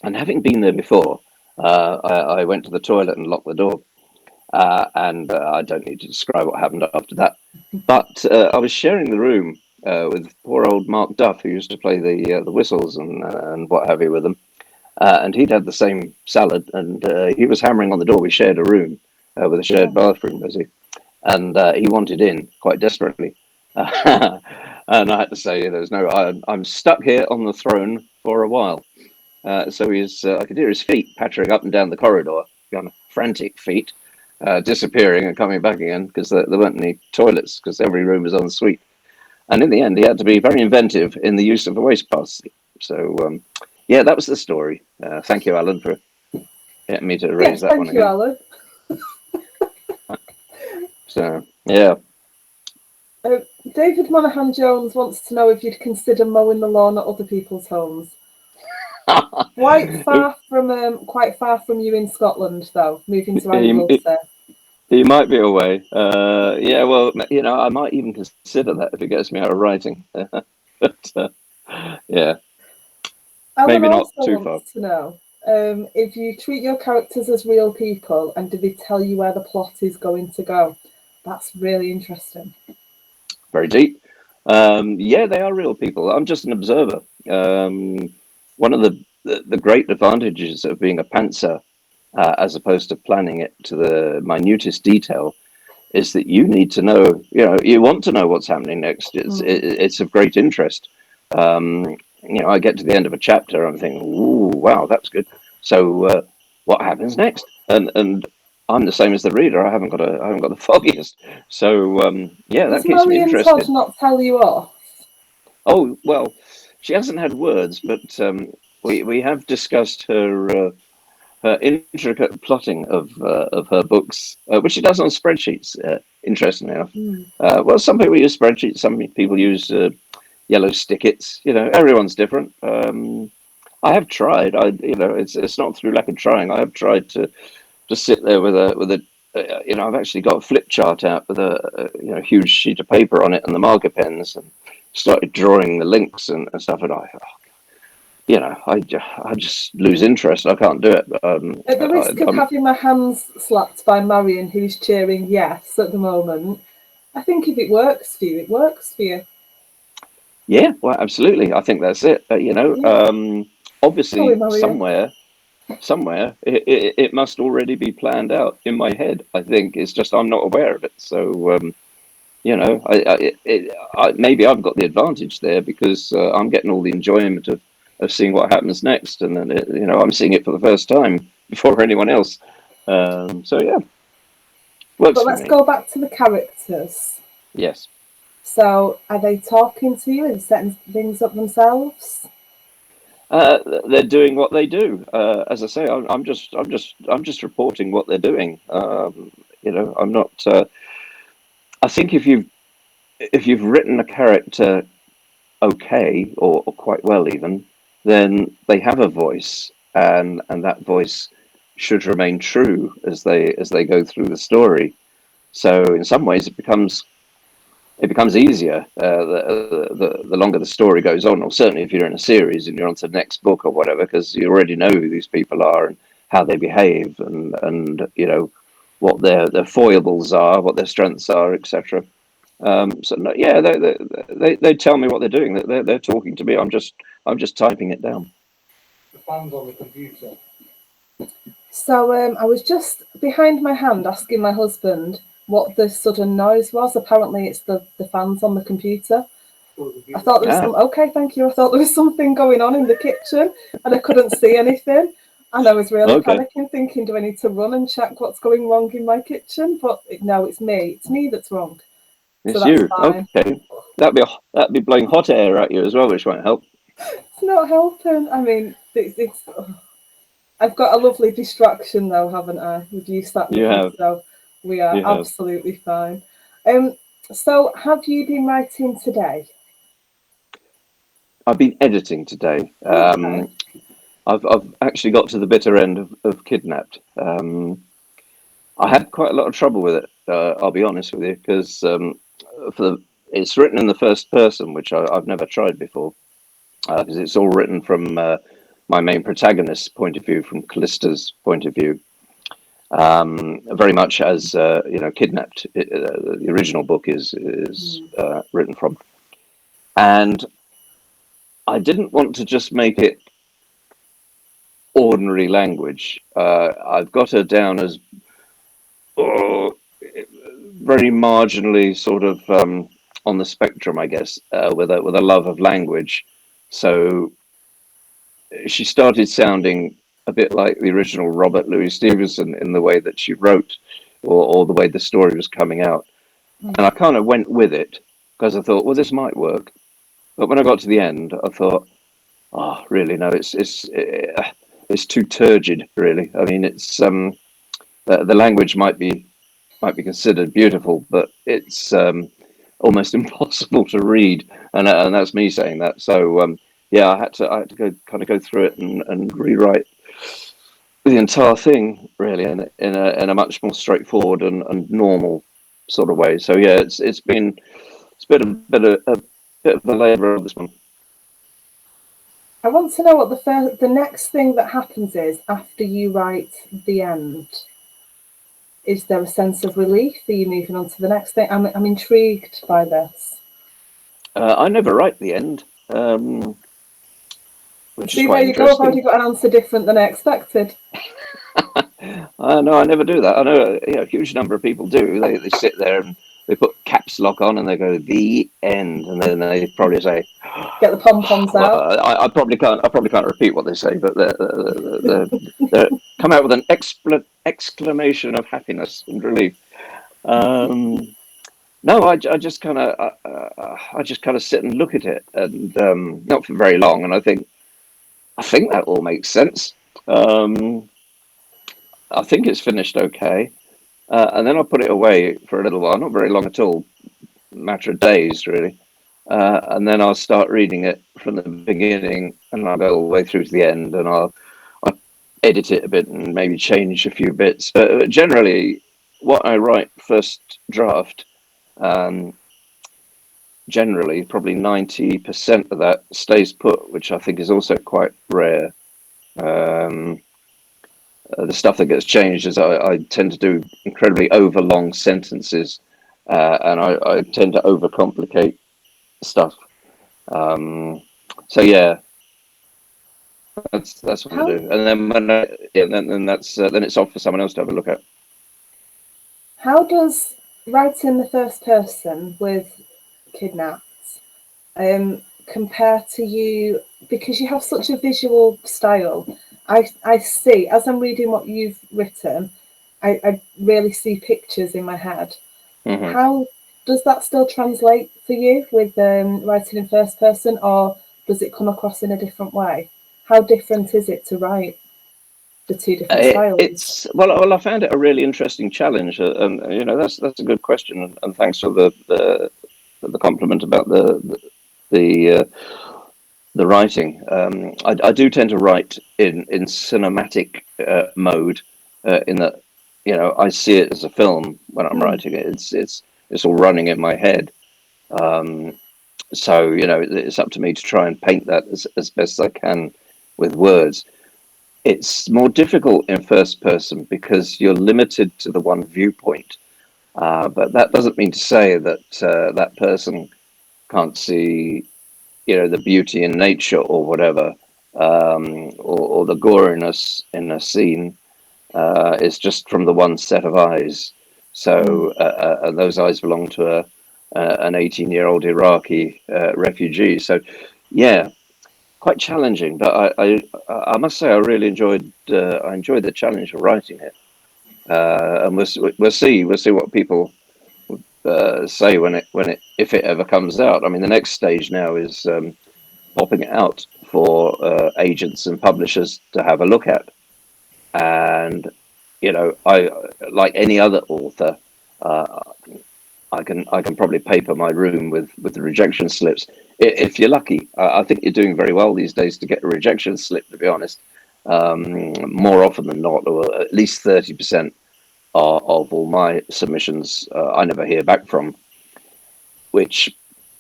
And having been there before, I went to the toilet and locked the door. And I don't need to describe what happened after that. But I was sharing the room with poor old Mark Duff, who used to play the whistles and what have you with them. And he'd had the same salad, and he was hammering on the door. We shared a room with a shared bathroom, as and he wanted in quite desperately. And I had to say, "There's no, I'm stuck here on the throne for a while." So I could hear his feet pattering up and down the corridor, kind of frantic feet, disappearing and coming back again because there weren't any toilets because every room was en suite. And in the end, he had to be very inventive in the use of the waste pass. So, yeah, that was the story. Thank you, Alan, for getting me to raise that one again. Thank you, Alan. So, yeah. David Monaghan Jones wants to know if you'd consider mowing the lawn at other people's homes. Quite far from you in Scotland, though. Moving to Anglesey. He might be away. Yeah, well, I might even consider that if it gets me out of writing. But yeah, Alan maybe not also too far. Wants to know if you treat your characters as real people, and do they tell you where the plot is going to go? That's really interesting. Very deep. Yeah, they are real people. I'm just an observer. One of the great advantages of being a pantser, as opposed to planning it to the minutest detail, is that you need to know. You want to know what's happening next. It's of great interest. I get to the end of a chapter, I'm thinking, "Ooh, wow, that's good." So what happens next? And I'm the same as the reader. I haven't got the foggiest. So yeah, Does that keeps me Marion Todd interested. not tell you off? Oh well, she hasn't had words, but we have discussed her intricate plotting of her books, which she does on spreadsheets. Interestingly enough, well, some people use spreadsheets, some people use yellow stickets. You know, everyone's different. I have tried. It's not through lack of trying. I have tried to just sit there with a I've actually got a flip chart out with a huge sheet of paper on it and the marker pens, and started drawing the links and stuff. And I just lose interest. I can't do it. At the risk of having my hands slapped by Marion, who's cheering yes at the moment, I think if it works for you, it works for you. Yeah, well, absolutely. I think that's it. Yeah. Obviously, Sorry, Marion. somewhere, it must already be planned out in my head. I think it's just I'm not aware of it. So, maybe I've got the advantage there because I'm getting all the enjoyment of seeing what happens next, and then I'm seeing it for the first time before anyone else. So yeah, works But for let's me. go back to the characters. Yes. So, are they talking to you and setting things up themselves? They're doing what they do. As I say, I'm just reporting what they're doing. I'm not. I think if you've written a character okay or quite well even, then they have a voice, and that voice should remain true as they go through the story. So in some ways, it becomes easier the longer the story goes on, or certainly if you're in a series and you're on to the next book or whatever, because you already know who these people are and how they behave, and what their foibles are, what their strengths are, etc. So no, yeah, they tell me what they're doing. They're talking to me. I'm just typing it down. The fans on the computer. So, I was just behind my hand asking my husband what the sudden noise was. Apparently, it's the fans on the computer. I thought there was Ah, okay, thank you. I thought there was something going on in the kitchen and I couldn't see anything. And I was really okay, panicking, thinking, do I need to run and check what's going wrong in my kitchen? But no, it's me. It's me that's wrong. So it's that's you. fine. Okay, that'd be blowing hot air at you as well, which won't help. It's not helping. I mean, it's I've got a lovely distraction though, haven't I? With you sat You with me, have, so we are you have. absolutely fine. Um, so have you been writing today? I've been editing today. Okay. I've actually got to the bitter end of Kidnapped. I had quite a lot of trouble with it. I'll be honest with you, because it's written in the first person, which I've never tried before, because it's all written from my main protagonist's point of view, from Callista's point of view, very much as Kidnapped. The original book is written from, and I didn't want to just make it ordinary language. I've got her down as oh, very marginally sort of on the spectrum, I guess, with a love of language. So she started sounding a bit like the original Robert Louis Stevenson in the way that she wrote, or the way the story was coming out. And I kind of went with it because I thought, well, this might work. But when I got to the end, I thought, oh, really? No, it's too turgid. Really, I mean, the language might be considered beautiful, but it's almost impossible to read, and that's me saying that. So yeah, I had to go through it and rewrite the entire thing really in a much more straightforward and normal sort of way. So yeah, it's been a bit of a labour of this one. I want to know what the next thing that happens is after you write the end. Is there a sense of relief? Are you moving on to the next thing? I'm intrigued by this. I never write the end, which is See, quite there you go. I've already interesting. got an answer different than I expected. No, I never do that. I know a huge number of people do. They sit there and they put caps lock on and they go the end, and then they probably say, Get the pom-poms out. well, I probably can't repeat what they say, but they come out with an exclamation of happiness and relief. No, I just kind of sit and look at it, and not for very long, and I think that all makes sense. I think it's finished okay, and then I'll put it away for a little while, not very long at all, matter of days really, and then I'll start reading it from the beginning, and I'll go all the way through to the end, and I'll edit it a bit and maybe change a few bits. But generally, what I write first draft, generally probably 90% of that stays put, which I think is also quite rare. The stuff that gets changed is I tend to do incredibly overlong sentences, and I tend to overcomplicate stuff. So yeah, that's what I do. And then then it's off for someone else to have a look at. How does writing the first person with Kidnapped compare to you, because you have such a visual style? I see, as I'm reading what you've written, I really see pictures in my head. Mm-hmm. How does that still translate for you with writing in first person, or does it come across in a different way? How different is it to write the two different styles? It's well, I found it a really interesting challenge, and that's a good question, and thanks for the compliment about the writing. I do tend to write in cinematic mode, in that I see it as a film when I'm writing it. It's all running in my head. So it's up to me to try and paint that as best I can with words. It's more difficult in first person because you're limited to the one viewpoint. But that doesn't mean to say that that person can't see, the beauty in nature or whatever, or the goriness in a scene. It's just from the one set of eyes. So, and those eyes belong to an 18-year-old Iraqi refugee. So, yeah, quite challenging. But I must say I really enjoyed the challenge of writing it. And we'll see what people say if it ever comes out. I mean, the next stage now is popping it out for agents and publishers to have a look at. And I, like any other author, I can probably paper my room with the rejection slips if you're lucky. I think you're doing very well these days to get a rejection slip, to be honest. More often than not, or at least 30% of all my submissions I never hear back from. Which,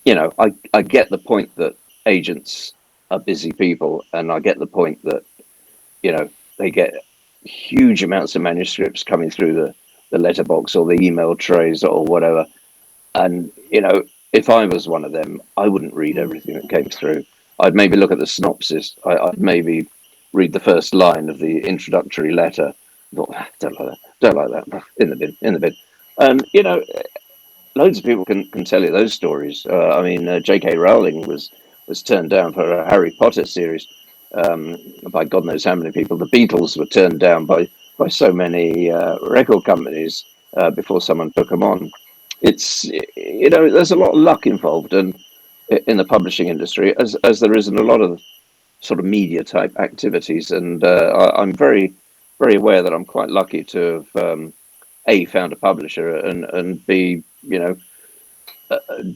I get the point that agents are busy people, and I get the point that they get huge amounts of manuscripts coming through the letterbox or the email trays or whatever. And, if I was one of them, I wouldn't read everything that came through. I'd maybe look at the synopsis. I'd maybe read the first line of the introductory letter. Thought, don't like that, in the bin. And, loads of people can tell you those stories. I mean, J.K. Rowling was turned down for a Harry Potter series by God knows how many people. The Beatles were turned down by so many record companies before someone took them on. It's there's a lot of luck involved in the publishing industry, as there is in a lot of sort of media type activities. And I'm very, very aware that I'm quite lucky to have A, found a publisher, and B,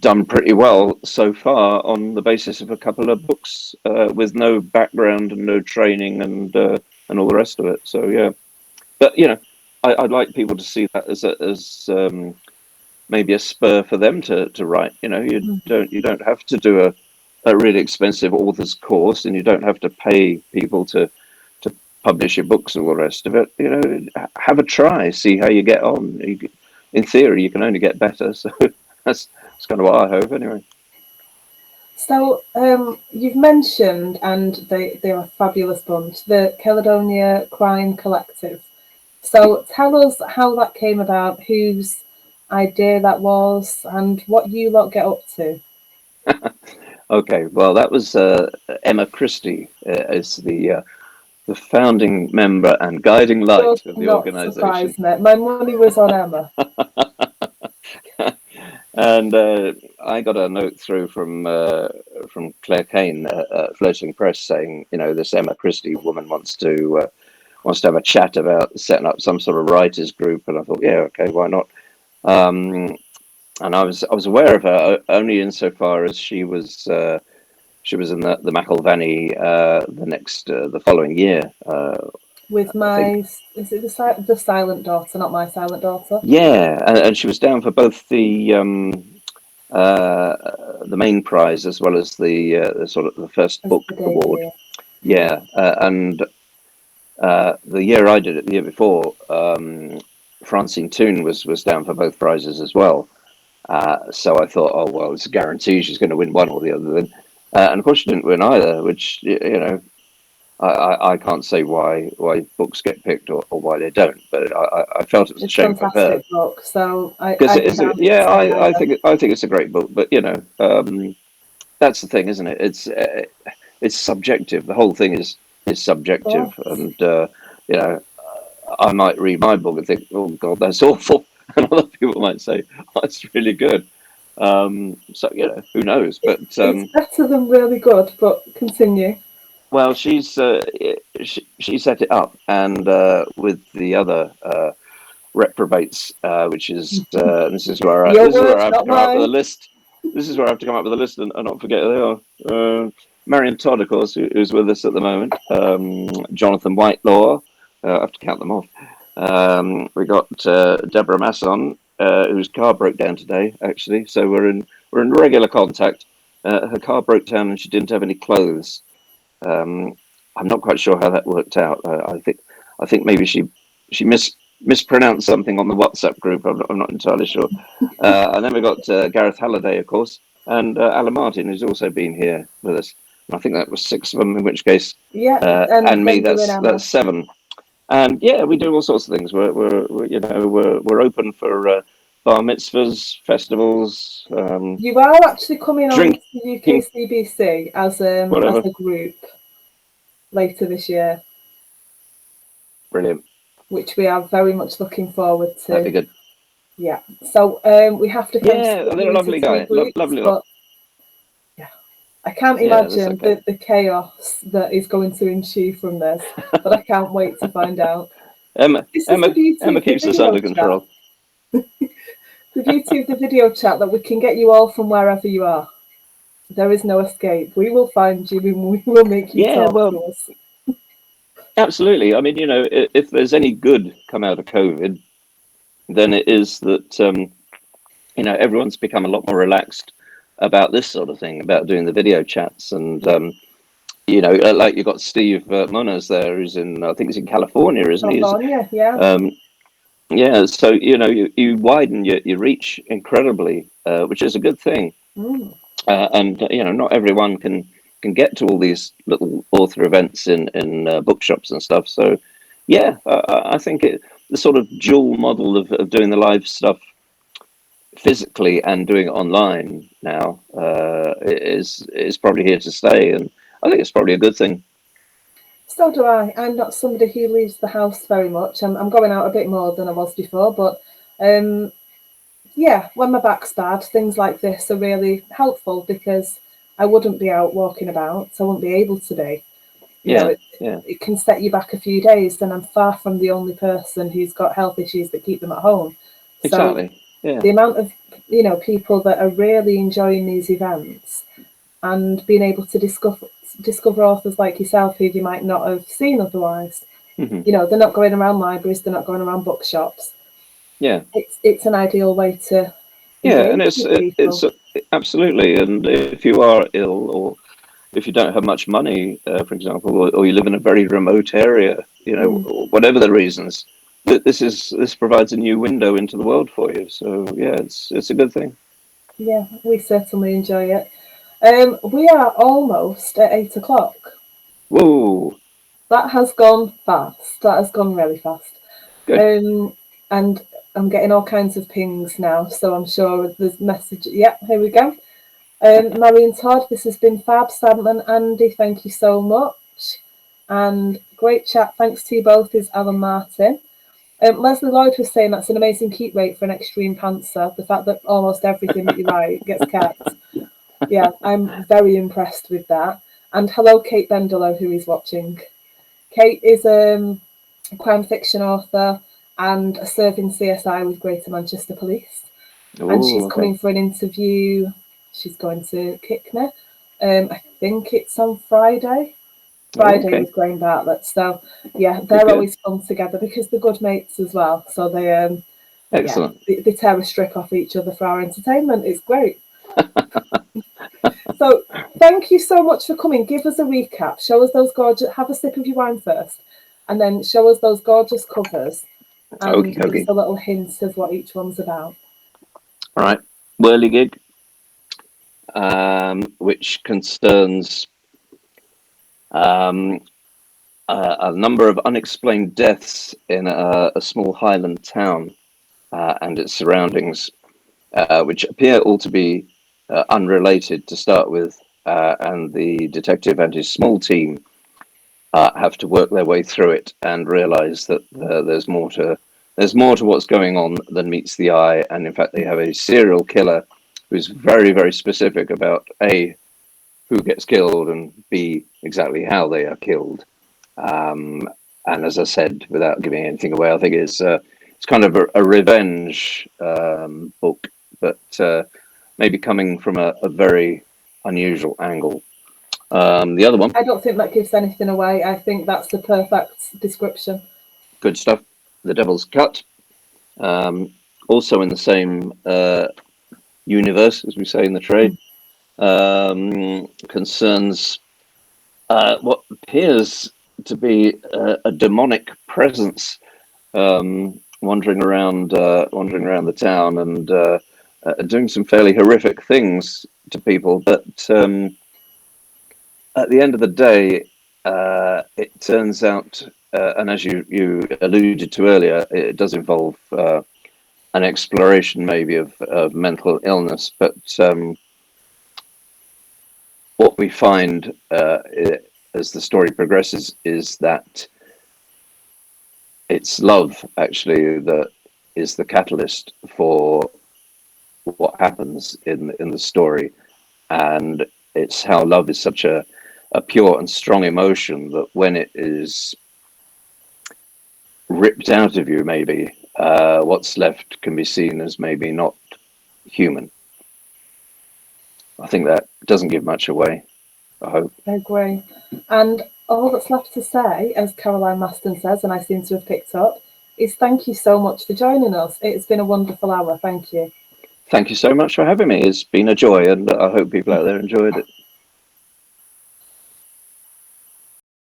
done pretty well so far on the basis of a couple of books with no background and no training and all the rest of it. So yeah, but I'd like people to see that as maybe a spur for them to write. You don't have to do a really expensive author's course, and you don't have to pay people to publish your books and all the rest of it. Have a try, see how you get on. In theory, you can only get better. So that's kind of what I hope, anyway. So you've mentioned, and they're a fabulous bunch, the Caledonia Crime Collective. So tell us how that came about, who's idea that was, and what you lot get up to. Okay, well, that was Emma Christie as the founding member and guiding light Does of the not organisation. surprise me. My money was on Emma. And I got a note through from Claire Kane at Floating Press saying, this Emma Christie woman wants to have a chat about setting up some sort of writers group, and I thought, yeah, okay, why not? And I was aware of her only insofar as she was in the McIlvanney the following year. With my, is it the Silent Daughter, not My Silent Daughter? Yeah, and she was down for both the main prize as well as the sort of the first book award. Yeah, and the year I did it, the year before, Francine Toon was down for both prizes as well. So I thought, oh well, it's a guarantee she's going to win one or the other. Then, and of course she didn't win either, which I can't say why books get picked or why they don't, but I felt it was a shame for her. It's a fantastic book, so I think it's a great book, but that's the thing, isn't it? It's subjective. The whole thing is subjective, and I might read my book and think, oh God, that's awful, and other people might say, oh, it's really good. So who knows? But it's better than really good. But continue. Well, she set it up, and with the other reprobates, which is this is where I have to come up with a list. This is where I have to come up with a list and not forget who they are. Marion Todd, of course, who's with us at the moment. Jonathan Whitelaw. I have to count them off. We got Deborah Masson, whose car broke down today, actually. So we're in regular contact. Her car broke down and she didn't have any clothes. I'm not quite sure how that worked out. I think maybe she mispronounced something on the WhatsApp group. I'm not entirely sure. And then we got Gareth Halliday, of course, and Alan Martin, who's also been here with us. And I think that was 6 of them. In which case, and me, that's 7. And yeah, we do all sorts of things. We're open for bar mitzvahs, festivals. You are actually coming on to UKCBC as a group later this year. Brilliant. Which we are very much looking forward to. That'd be good. Yeah. So we have to kind of they're a lovely guy. Lovely lot. Yeah. I can't imagine the chaos that is going to ensue from this, but I can't wait to find out. Emma keeps us under control. The beauty of the video chat that we can get you all from wherever you are. There is no escape. We will find you and we will make you talk to us. Absolutely. I mean, if there's any good come out of COVID, then it is that everyone's become a lot more relaxed about this sort of thing, about doing the video chats, and like you've got Steve Munoz there, who's I think he's in California, isn't he? Yeah. Yeah. So you widen your reach incredibly, which is a good thing. And not everyone can get to all these little author events in bookshops and stuff. So yeah, I think the sort of dual model of doing the live stuff physically and doing it online now is probably here to stay, and I think it's probably a good thing. So do I. I'm not somebody who leaves the house very much. I'm going out a bit more than I was before, but yeah, when my back's bad, things like this are really helpful because I wouldn't be out walking about. I wouldn't be able to be. It can set you back a few days, and I'm far from the only person who's got health issues that keep them at home. Exactly. So the amount of people that are really enjoying these events and being able to discover authors like yourself who you might not have seen otherwise. Mm-hmm. They're not going around libraries, they're not going around bookshops. Yeah, it's an ideal way to. And it's absolutely. And if you are ill, or if you don't have much money, for example, or you live in a very remote area, whatever the reasons, this provides a new window into the world for you. So yeah, it's a good thing. Yeah, we certainly enjoy it. We are almost at 8 o'clock. Whoa! That has gone fast. That has gone really fast. Good. And I'm getting all kinds of pings now, so I'm sure there's message. Yep, here we go. Marion Todd, this has been fab. Sam and Andy, thank you so much. And great chat. Thanks to you both, is Alan Martin. Leslie Lloyd was saying that's an amazing keep rate for an extreme pantser. The fact that almost everything that you write gets kept. Yeah, I'm very impressed with that. And hello, Kate Bendelow, who is watching. Kate is a crime fiction author and a serving CSI with Greater Manchester Police. And she's coming for an interview. She's going to kick me. I think it's on Friday with Graham Bartlett. So yeah, they're always fun together because they're good mates as well. So they excellent. Yeah, they tear a strip off each other for our entertainment. It's great. So thank you so much for coming. Give us a recap. Show us those gorgeous. Have a sip of your wine first, and then show us those gorgeous covers and give us a little hint of what each one's about. All right, Whirligig, which concerns a number of unexplained deaths in a small Highland town and its surroundings, which appear all to be unrelated to start with, and the detective and his small team have to work their way through it and realize that there's more to what's going on than meets the eye. And in fact, they have a serial killer who's very, very specific about A, who gets killed, and B, exactly how they are killed. And as I said, without giving anything away, I think it's kind of a revenge book, but maybe coming from a very unusual angle. The other one, I don't think that gives anything away. I think that's the perfect description. good stuff. The Devil's Cut, also in the same universe, as we say in the trade, concerns what appears to be a demonic presence wandering around the town and doing some fairly horrific things to people. But at the end of the day, it turns out, and as you alluded to earlier, it does involve an exploration maybe of mental illness. But what we find as the story progresses is that it's love actually that is the catalyst for what happens in the story, and it's how love is such a pure and strong emotion that when it is ripped out of you, maybe what's left can be seen as maybe not human. I think that doesn't give much away, I hope. I agree. And all that's left to say, as Caroline Maston says, and I seem to have picked up, is thank you so much for joining us. It's been a wonderful hour. Thank you. Thank you so much for having me. It's been a joy, and I hope people out there enjoyed it.